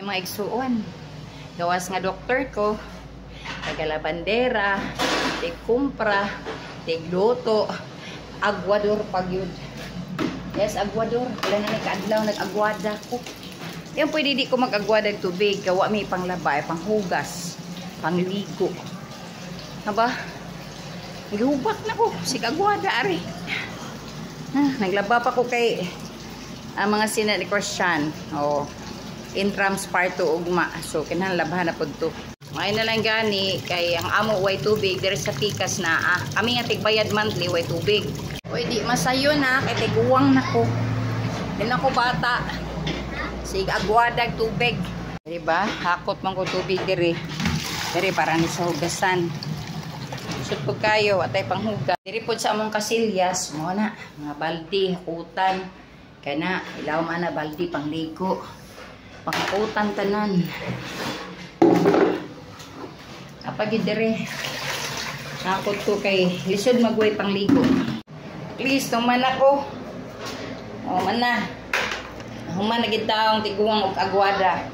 Yung mga igsuon. Gawas nga doktor ko. Tagalabandera, tig kumpra, tig luto, agwador pag yun. Yes, agwador. Wala na nag-adlaw, nag-agwada ko. Yan pwede di ko mag-agwada ng tubig. Gawa may panglabay, panghugas, pangligo. Aba? Gihubak na ko. Sig-agwada, ari. Naglaba pa ko kay mga sina ni Christian. O, intrams parto ugma. So, kinahang labahan na po ito. Ngayon na lang gani, kay ang amo way tubig, there sa pikas na, kami nga tigbayad monthly, way tubig. Pwede, masayo na, kay tiguwang na ko. Hindi na ko bata. Sige, agwadag tubig. Diba? Hakot man ko tubig diri. Diri, parang sa hugasan. Sud po kayo, atay panghugas. Diri po sa among kasilyas, mo na, mga baldi, hakutan. Kaya na, ilaw man na baldi, pangligo. Pangkutan tanan. Apagid dire. Nakot ko kay lisod magway pangligo. Please, tuman ako. O man na. Human na gid taong tiguang og agwada.